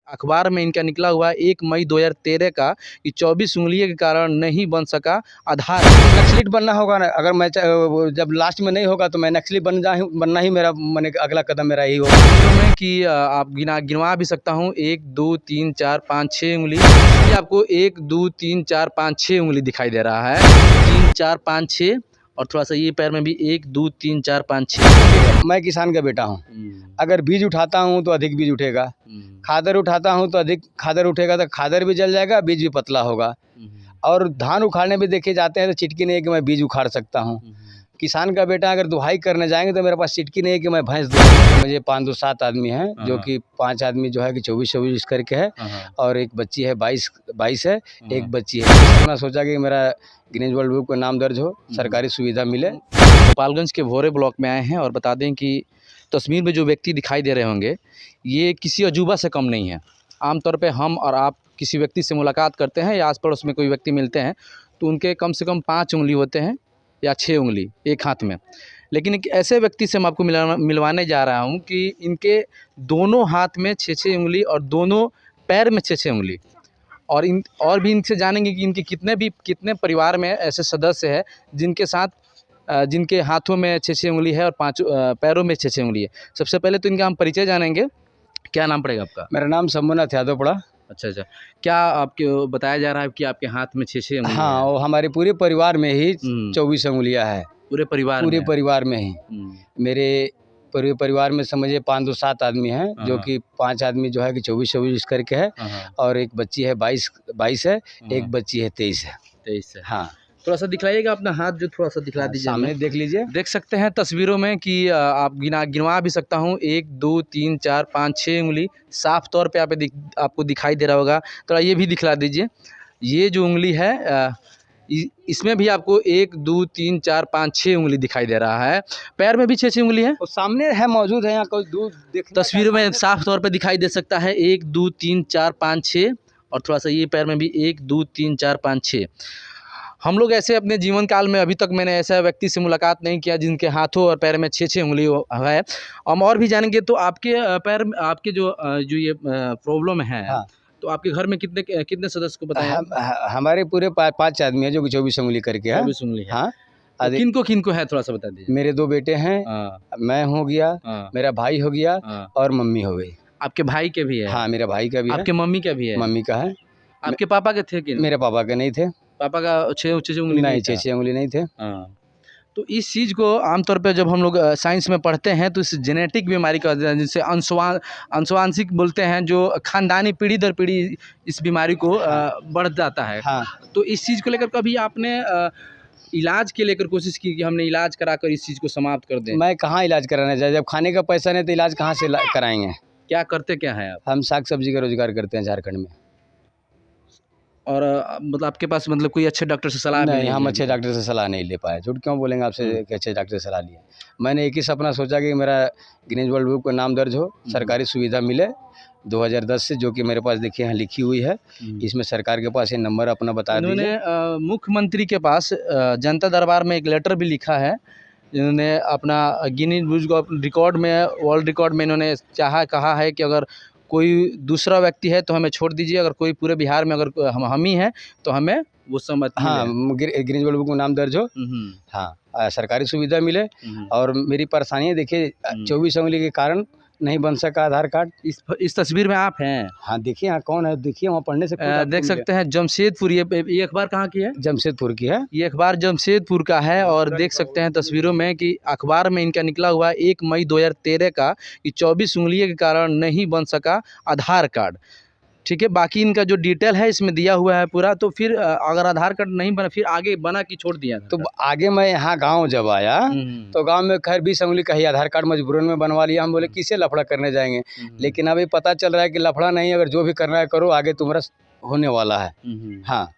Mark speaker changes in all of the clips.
Speaker 1: अखबार में इनका निकला हुआ 1 मई 2013 का कि 24 उंगलियों के कारण नहीं बन सका आधार।
Speaker 2: नक्सलिट बनना होगा ना, अगर मैं जब लास्ट में नहीं होगा तो मैं नक्सली बनना ही मेरा मैंने अगला कदम मेरा यही होगा।
Speaker 1: में कि आप गिनवा भी सकता हूँ 1 2 3 4 5 6 उंगली। ये आपको 1 2 3 4 5 6 उंगली दिखाई दे रहा है, 3 4 5 6 और थोड़ा सा ये पैर में भी 1 2 3 4 5 6।
Speaker 2: मैं किसान का बेटा हूँ, अगर बीज उठाता हूँ तो अधिक बीज उठेगा, खादर उठाता हूँ तो अधिक खादर उठेगा, तो खादर भी जल जाएगा, बीज भी पतला होगा। और धान उखाड़ने भी देखे जाते हैं तो चिटकी नहीं है कि मैं बीज उखाड़ सकता हूँ। किसान का बेटा अगर दुहाई करने जाएंगे तो मेरे पास चिटकी नहीं है कि मैं भैंस दूँ। मुझे 5 2 7 आदमी हैं, जो कि 5 आदमी जो है कि 24 करके है, और एक बच्ची है 22 है, एक बच्ची है। मैंने सोचा कि मेरा गिनीज वर्ल्ड बुक में नाम दर्ज हो, सरकारी सुविधा मिले।
Speaker 1: गोपालगंज के भोरे ब्लॉक में आए हैं और बता दें कि तस्वीर में जो व्यक्ति दिखाई दे रहे होंगे ये किसी अजूबा से कम नहीं है। आमतौर पे हम और आप किसी व्यक्ति से मुलाकात करते हैं या आस पड़ोस में कोई व्यक्ति मिलते हैं तो उनके कम से कम 5 उंगली होते हैं या 6 उंगली एक हाथ में, लेकिन एक ऐसे व्यक्ति से मैं आपको मिलवाने जा रहा हूं कि इनके दोनों हाथ में 6-6 उंगली और दोनों पैर में 6-6 उंगली। और भी इनसे जानेंगे कि इनके कितने परिवार में ऐसे सदस्य हैं जिनके हाथों में 6-6 उंगली है और 5 पैरों में 6-6 उंगली है। सबसे पहले तो इनका हम परिचय जानेंगे। क्या नाम पड़ेगा आपका?
Speaker 2: मेरा नाम शंभुनाथ यादव पड़ा।
Speaker 1: अच्छा, क्या आपको बताया जा रहा है कि आपके हाथ में 6-6 उंगली?
Speaker 2: हाँ, वो हमारे पूरे परिवार में ही 24 उंगलियां है। पूरे परिवार में ही मेरे पूरे परिवार में समझिए 5 2 7 आदमी हैं, जो कि 5 आदमी जो है कि 24 करके है, और एक बच्ची है 22 है, एक बच्ची है 23 है। हाँ,
Speaker 1: थोड़ा सा दिखलाइएगा अपना हाथ, जो थोड़ा सा दिखला दीजिए।
Speaker 2: सामने देख लीजिए,
Speaker 1: देख सकते हैं तस्वीरों में कि आप गिनवा भी सकता हूँ 1 2 3 4 5 6 उंगली साफ तौर पे आपको दिखाई दे रहा होगा। थोड़ा ये भी दिखला दीजिए। ये जो उंगली है इसमें भी आपको 1 2 3 4 5 6 उंगली दिखाई दे रहा है। पैर में भी 6-6 उंगली है,
Speaker 2: और सामने है मौजूद है, यहाँ कोई दूर
Speaker 1: तस्वीरों में साफ तौर पे दिखाई दे सकता है 1 2 3 4 5 6 और थोड़ा सा ये पैर में भी 1 2 3 4 5 6। हम लोग ऐसे अपने जीवन काल में अभी तक मैंने ऐसा व्यक्ति से मुलाकात नहीं किया जिनके हाथों और पैर में 6-6 उंगली है। हम और भी जानेंगे। तो आपके पैर में आपके जो ये प्रॉब्लम है,
Speaker 2: हाँ,
Speaker 1: तो आपके घर में कितने सदस्य को बताया?
Speaker 2: हमारे पूरे 5 आदमी हैं जो कि 24 उंगली करके है।
Speaker 1: 24 उंगली है।
Speaker 2: हाँ,
Speaker 1: तो किनको है थोड़ा सा बता दीजिए।
Speaker 2: मेरे 2 बेटे हैं, मैं हो गया, मेरा भाई हो गया, और मम्मी हो गई।
Speaker 1: आपके भाई के भी है?
Speaker 2: हाँ, मेरा भाई का भी है।
Speaker 1: आपके मम्मी का भी है?
Speaker 2: मम्मी का है।
Speaker 1: आपके पापा के थे कि?
Speaker 2: मेरे पापा के नहीं थे।
Speaker 1: पापा का 6 उंगली
Speaker 2: नहीं, 6 उंगली नहीं थे।
Speaker 1: तो इस चीज़ को आमतौर पे जब हम लोग साइंस में पढ़ते हैं तो इस जेनेटिक बीमारी का, जिसे अनुवांशिक बोलते हैं, जो खानदानी पीढ़ी दर पीढ़ी इस बीमारी को बढ़ जाता है।
Speaker 2: हाँ।
Speaker 1: तो इस चीज़ को लेकर कभी आपने इलाज के लेकर कोशिश की कि हमने इलाज कराकर इस चीज़ को समाप्त कर दें?
Speaker 2: मैं कहाँ इलाज कराना चाहिए, जब खाने का पैसा नहीं तो इलाज कहाँ से कराएंगे।
Speaker 1: क्या करते क्या हैं आप?
Speaker 2: हम साग सब्जी का रोजगार करते हैं झारखंड में।
Speaker 1: और मतलब आपके पास मतलब कोई अच्छे डॉक्टर से सलाह?
Speaker 2: नहीं, हम अच्छे डॉक्टर से सलाह नहीं ले पाए। झूठ क्यों बोलेंगे आपसे कि अच्छे डॉक्टर से सलाह लिए। मैंने एक ही सपना सोचा कि मेरा गिनीज वर्ल्ड बुक में नाम दर्ज हो, सरकारी सुविधा मिले 2010 से, जो कि मेरे पास देखिए यहाँ लिखी हुई है। इसमें सरकार के पास ये नंबर अपना बता दीजिए।
Speaker 1: इन्होंने मुख्यमंत्री के पास जनता दरबार में एक लेटर भी लिखा है। इन्होंने अपना गिनीज बुक रिकॉर्ड में, वर्ल्ड रिकॉर्ड में इन्होंने कहा है कि अगर कोई दूसरा व्यक्ति है तो हमें छोड़ दीजिए, अगर कोई पूरे बिहार में अगर हम ही हैं तो हमें वो सम्मति।
Speaker 2: हाँ, गिनीज वर्ल्ड बुक में नाम दर्ज हो। हाँ, सरकारी सुविधा मिले। और मेरी परेशानी देखिए 24 उंगली के कारण नहीं बन सका आधार कार्ड।
Speaker 1: इस तस्वीर में आप हैं?
Speaker 2: हाँ, देखिए यहाँ कौन है, देखिए वहाँ पढ़ने से
Speaker 1: देख सकते हैं जमशेदपुर। ये अखबार कहाँ की है?
Speaker 2: जमशेदपुर की है।
Speaker 1: ये अखबार जमशेदपुर का है। और देख सकते हैं तस्वीरों में कि अखबार में इनका निकला हुआ 1 मई 2013 का कि 24 उंगलियों के कारण नहीं बन सका आधार कार्ड। ठीक है, बाकी इनका जो डिटेल है इसमें दिया हुआ है पूरा। तो फिर अगर आधार कार्ड नहीं बना, फिर आगे बना कि छोड़ दिया?
Speaker 2: तो आगे मैं यहाँ गांव जब आया तो गांव में खैर 20 उंगली का ही आधार कार्ड मजबूरन में बनवा लिया। हम बोले किसे लफड़ा करने जाएंगे, लेकिन अभी पता चल रहा है कि लफड़ा नहीं, अगर जो भी करना है करो, आगे तुम्हारा होने वाला है। हाँ।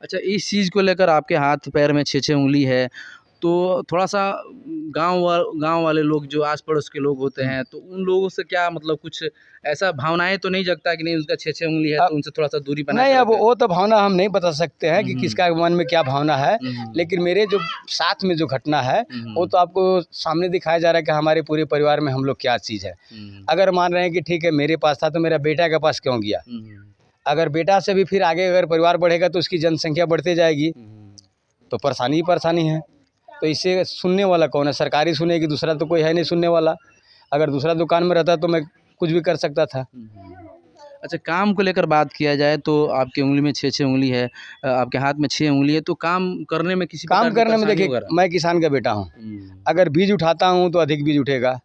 Speaker 1: अच्छा, इस चीज़ को लेकर आपके हाथ पैर में 6-6 उंगली है तो थोड़ा सा गांव वाले लोग जो आस पड़ोस के लोग होते हैं, तो उन लोगों से क्या मतलब कुछ ऐसा भावनाएं तो नहीं जगता कि नहीं उसका 6 उंगली है तो उनसे थोड़ा सा दूरी बना
Speaker 2: नहीं,
Speaker 1: के
Speaker 2: अब
Speaker 1: रखें?
Speaker 2: वो तो भावना हम नहीं बता सकते हैं कि किसका मन में क्या भावना है, लेकिन मेरे जो साथ में जो घटना है वो तो आपको सामने दिखाया जा रहा है कि हमारे पूरे परिवार में हम लोग क्या चीज़ है। अगर मान रहे हैं कि ठीक है मेरे पास था तो मेरा बेटा के पास क्यों गया, अगर बेटा से भी फिर आगे अगर परिवार बढ़ेगा तो उसकी जनसंख्या बढ़ती जाएगी, तो परेशानी ही परेशानी है। तो इससे सुनने वाला कौन है, सरकारी सुनेगी, दूसरा तो कोई है नहीं सुनने वाला। अगर दूसरा दुकान में रहता तो मैं कुछ भी कर सकता था।
Speaker 1: अच्छा, काम को लेकर बात किया जाए तो आपकी उंगली में 6 उंगली है, आपके हाथ में 6 उंगली है, तो काम करने में किसी
Speaker 2: काम
Speaker 1: प्रकार की
Speaker 2: करने में
Speaker 1: परेशानी
Speaker 2: देखिए,
Speaker 1: वगैरह?
Speaker 2: मैं किसान का बेटा हूँ, अगर बीज उठाता हूँ तो अधिक बीज उठेगा,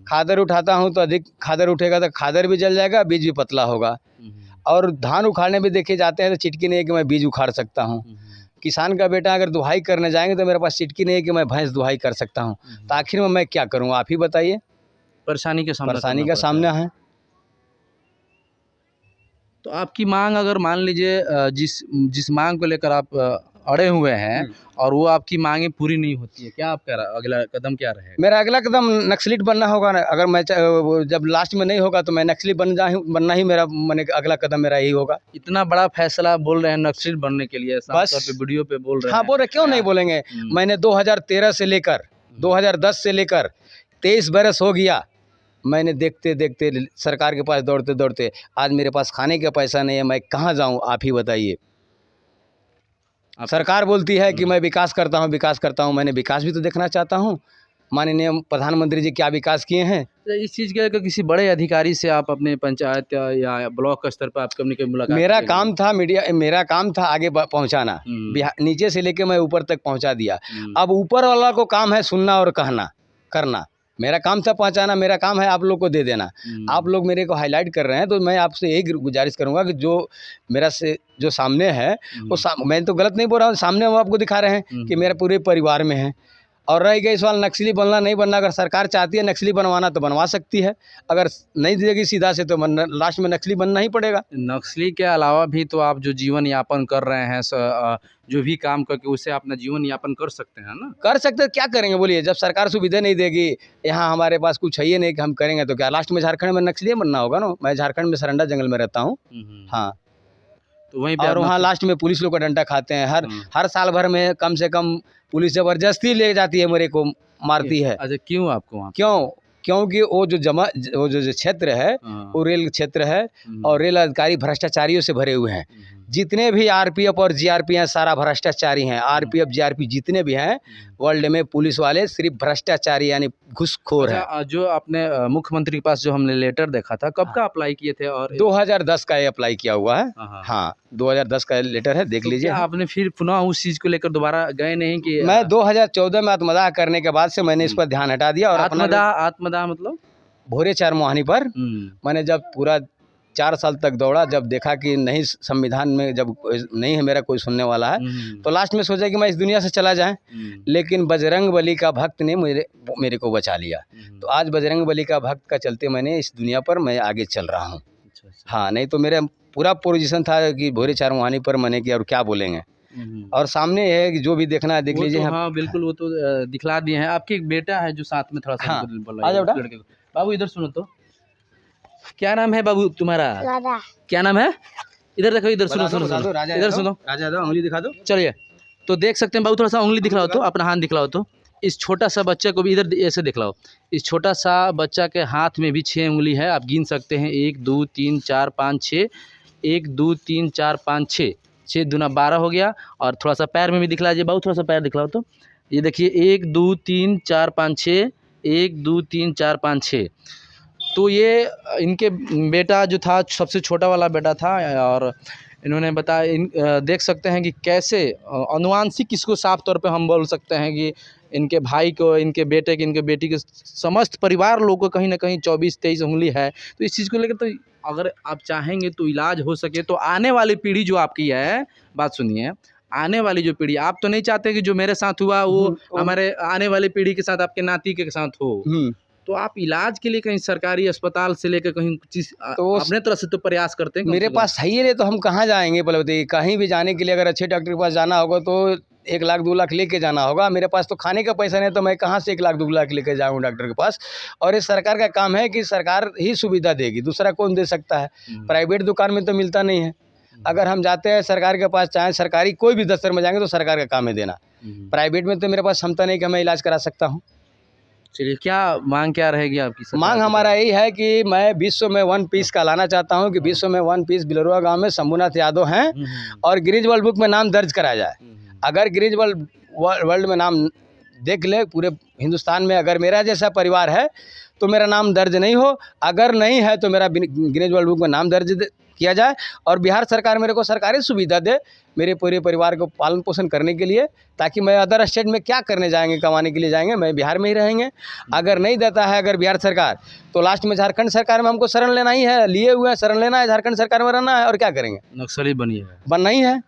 Speaker 2: खादर उठाता हूँ तो अधिक खादर उठेगा, तो खादर भी जल जाएगा, बीज भी पतला होगा। और धान उखाड़ने भी देखे जाते हैं तो चिटकी नहीं है कि मैं बीज उखाड़ सकता हूँ। किसान का बेटा अगर दुहाई करने जाएंगे तो मेरे पास चिटकी नहीं है कि मैं भैंस दुहाई कर सकता हूँ। तो आखिर में मैं क्या करूँ, आप ही बताइए।
Speaker 1: परेशानी का सामना
Speaker 2: परेशानी
Speaker 1: करना
Speaker 2: का
Speaker 1: पड़ता
Speaker 2: सामना है।
Speaker 1: तो आपकी मांग अगर मान लीजिए जिस मांग को लेकर आप अड़े हुए हैं और वो आपकी मांगें पूरी नहीं होती है, क्या आपका अगला कदम क्या रहेगा?
Speaker 2: मेरा अगला कदम नक्सलिट बनना होगा ना। अगर मैं वो जब लास्ट में नहीं होगा तो मैं नक्सली बनना ही मेरा मैंने अगला कदम मेरा यही होगा।
Speaker 1: इतना बड़ा फैसला बोल रहे हैं नक्सली बनने के लिए, साफ
Speaker 2: बस।
Speaker 1: तौर पे वीडियो पे बोल रहे
Speaker 2: हाँ
Speaker 1: हैं।
Speaker 2: बोल रहे, क्यों नहीं बोलेंगे। मैंने 2013 से लेकर 2010 से लेकर 23 बरस हो गया, मैंने देखते देखते सरकार के पास दौड़ते दौड़ते आज मेरे पास खाने का पैसा नहीं है, मैं कहाँ जाऊँ, आप ही बताइए। सरकार बोलती है कि मैं विकास करता हूँ, मैंने विकास भी तो देखना चाहता हूँ। माननीय प्रधानमंत्री जी क्या विकास किए हैं।
Speaker 1: तो इस चीज़ के लेकर किसी बड़े अधिकारी से आप अपने पंचायत या ब्लॉक स्तर पर आप कभी मुलाकात?
Speaker 2: मेरा काम था मेरा काम था आगे पहुंचाना, नीचे से लेके मैं ऊपर तक पहुंचा दिया। अब ऊपर वाला को काम है सुनना और कहना करना, मेरा काम था पहुंचाना, मेरा काम है आप लोग को दे देना। आप लोग मेरे को हाईलाइट कर रहे हैं तो मैं आपसे यही गुजारिश करूंगा कि जो मेरा से जो सामने है वो मैं तो गलत नहीं बोल रहा हूँ, सामने हम आपको दिखा रहे हैं कि मेरे पूरे परिवार में है। और रह गई सवाल नक्सली बनना नहीं बनना, अगर सरकार चाहती है नक्सली बनवाना तो बनवा सकती है, अगर नहीं देगी सीधा से तो लास्ट में नक्सली बनना ही पड़ेगा।
Speaker 1: नक्सली के अलावा भी तो आप जो जीवन यापन कर रहे हैं, जो भी काम करके उससे अपना जीवन यापन कर सकते हैं ना? कर
Speaker 2: सकते, क्या करेंगे बोलिए। जब सरकार सुविधा नहीं देगी, यहाँ हमारे पास कुछ है ही नहीं कि हम करेंगे तो क्या, लास्ट में झारखंड में नक्सली बनना होगा ना। मैं झारखंड में सरंडा जंगल में रहता हूँ। हाँ,
Speaker 1: तो वहीं पे
Speaker 2: और वहाँ लास्ट में पुलिस लोग का डंडा खाते हैं। हर साल भर में कम से कम पुलिस जबरदस्ती ले जाती है, मेरे को मारती है।
Speaker 1: अच्छा, क्यों आपको वहाँ?
Speaker 2: क्योंकि वो जो क्षेत्र है वो रेल क्षेत्र है और रेल अधिकारी भ्रष्टाचारियों से भरे हुए हैं। जितने भी आरपीएफ और जीआरपी हैं सारा भ्रष्टाचारी हैं। आरपीएफ जीआरपी जितने भी हैं वर्ल्ड में पुलिस वाले सिर्फ भ्रष्टाचारी यानी घूसखोर है।
Speaker 1: जो आपने मुख्यमंत्री के पास जो हमने लेटर देखा था, कब का अप्लाई किए थे? और
Speaker 2: 2010 का ये अप्लाई किया हुआ है। हाँ, 2010 का लेटर है, देख लीजिए।
Speaker 1: आपने फिर पुनः उस चीज को लेकर दोबारा गए नहीं कि?
Speaker 2: मैं 2014 में आत्मदाह करने के बाद से मैंने इस पर ध्यान हटा दिया। और
Speaker 1: आत्मदाह मतलब
Speaker 2: भोरे 4 मुहानी पर मैंने जब पूरा 4 साल तक दौड़ा, जब देखा कि नहीं संविधान में जब नहीं है मेरा कोई सुनने वाला है, तो लास्ट में सोचा कि मैं इस दुनिया से चला जाए। लेकिन बजरंग बली का भक्त ने मेरे को बचा लिया। तो आज बजरंग बली का भक्त का चलते मैंने इस दुनिया पर मैं आगे चल रहा हूँ। हाँ, नहीं तो मेरा पूरा पोजीशन था कि भोरे 4 मुहानी पर मैंने किया, और क्या बोलेंगे। और सामने है कि जो भी देखना है देख लीजिए।
Speaker 1: हाँ बिल्कुल, वो तो दिखला दिए हैं। आपके एक बेटा है जो साथ में थोड़ा सा।
Speaker 2: हाँ,
Speaker 1: बाबू इधर सुनो तो, क्या नाम है बाबू तुम्हारा? क्या नाम है? इधर देखो, इधर सुनो, इधर सुनो।
Speaker 2: राजा दो, उंगली दिखा दो।
Speaker 1: चलिए, तो देख सकते हैं बाबू, थोड़ा सा उंगली दिखलाओ तो, अपना हाथ दिखलाओ तो। इस छोटा सा बच्चे को भी इधर ऐसे दिखलाओ। इस छोटा सा बच्चा के हाथ में भी 6 उंगली है, आप गिन सकते हैं। 1 2 3 4 5 6, 1 2 3 4 5 6, 6 दूना 12 हो गया। और थोड़ा सा पैर में भी दिखला दीजिए बाबू, थोड़ा सा पैर दिखलाओ तो। ये देखिए 1 2 3 4 5 6, 1 2 3 4 5 6। तो ये इनके बेटा जो था सबसे छोटा वाला बेटा था। और इन्होंने बताया, देख सकते हैं कि कैसे अनुवांशिक इसको साफ तौर पे हम बोल सकते हैं कि इनके भाई को, इनके बेटे के, इनके बेटी के, समस्त परिवार लोगों को कहीं ना कहीं 24-23 उंगली है। तो इस चीज़ को लेकर तो अगर आप चाहेंगे तो इलाज हो सके तो आने वाली पीढ़ी जो आपकी है, बात सुनिए, आने वाली जो पीढ़ी, आप तो नहीं चाहते कि जो मेरे साथ हुआ वो हमारे आने वाली पीढ़ी के साथ, आपके नाती के साथ हो। तो आप इलाज के लिए कहीं सरकारी अस्पताल से लेकर कहीं चीज तो अपने तरफ से तो प्रयास करते हैं।
Speaker 2: मेरे पास है ही नहीं तो हम कहाँ जाएंगे बोले, कहीं भी जाने के लिए अगर अच्छे डॉक्टर के पास जाना होगा तो 1 लाख 2 लाख लेके जाना होगा। मेरे पास तो खाने का पैसा नहीं, तो मैं कहाँ से 1 लाख 2 लाख लेके जाऊँ डॉक्टर के पास। और ये सरकार का काम है कि सरकार ही सुविधा देगी, दूसरा कौन दे सकता है। प्राइवेट दुकान में तो मिलता नहीं है। अगर हम जाते हैं सरकार के पास, चाहे सरकारी कोई भी दफ्तर में जाएंगे तो सरकार का काम है देना। प्राइवेट में तो मेरे पास क्षमता नहीं कि मैं इलाज करा सकता हूँ।
Speaker 1: चलिए, क्या मांग क्या रहेगी आपकी सरकार
Speaker 2: मांग
Speaker 1: की
Speaker 2: हमारा यही है कि मैं विश्व में 1 पीस का लाना चाहता हूँ कि विश्व में 1 पीस बिलरुआ गांव में शंभुनाथ यादव हैं
Speaker 1: तरफ?
Speaker 2: और गिनीज वर्ल्ड बुक में नाम दर्ज कराया जाए। अगर गिनीज वर्ल्ड में नाम देख ले पूरे हिंदुस्तान में, अगर मेरा जैसा परिवार है तो मेरा नाम दर्ज नहीं हो, अगर नहीं है तो मेरा गिनीज वर्ल्ड बुक में नाम दर्ज किया जाए। और बिहार सरकार मेरे को सरकारी सुविधा दे मेरे पूरे परिवार को पालन पोषण करने के लिए, ताकि मैं अदर स्टेट में क्या करने जाएंगे, कमाने के लिए जाएंगे, मैं बिहार में ही रहेंगे। अगर नहीं देता है अगर बिहार सरकार, तो लास्ट में झारखंड सरकार में हमको शरण लेना ही है, लिए हुए हैं, शरण लेना है, झारखंड सरकार में रहना है, और क्या करेंगे,
Speaker 1: नक्सली बनिए
Speaker 2: बनना ही है।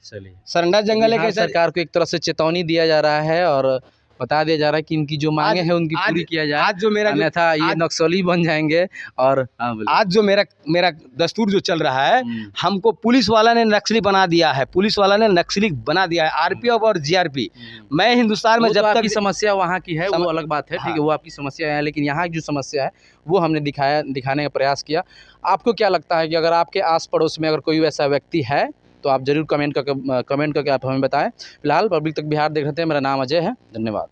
Speaker 1: चलिए,
Speaker 2: सरंडा जंगल है
Speaker 1: बिहार
Speaker 2: कैसे
Speaker 1: सरकार को एक तरह से चेतावनी दिया जा रहा है और बता दिया जा रहा है कि इनकी जो मांगे हैं उनकी पूरी किया जाए,
Speaker 2: आज जो मेरा
Speaker 1: अन्यथा ये नक्सली बन जाएंगे। और
Speaker 2: आज जो मेरा दस्तूर जो चल रहा है, हमको पुलिस वाला ने नक्सली बना दिया है, पुलिस वाला ने नक्सली बना दिया है, आरपीएफ और जीआरपी। मैं हिंदुस्तान में
Speaker 1: वो
Speaker 2: जब
Speaker 1: तो
Speaker 2: तक
Speaker 1: आपकी समस्या वहाँ की है, वो अलग बात है, ठीक है, वो आपकी समस्या है, लेकिन यहाँ की जो समस्या है वो हमने दिखाने का प्रयास किया। आपको क्या लगता है कि अगर आपके आस पड़ोस में अगर कोई वैसा व्यक्ति है तो आप जरूर कमेंट करके आप हमें बताएं। फिलहाल पब्लिक तक बिहार देख रहे थे। मेरा नाम अजय है, धन्यवाद।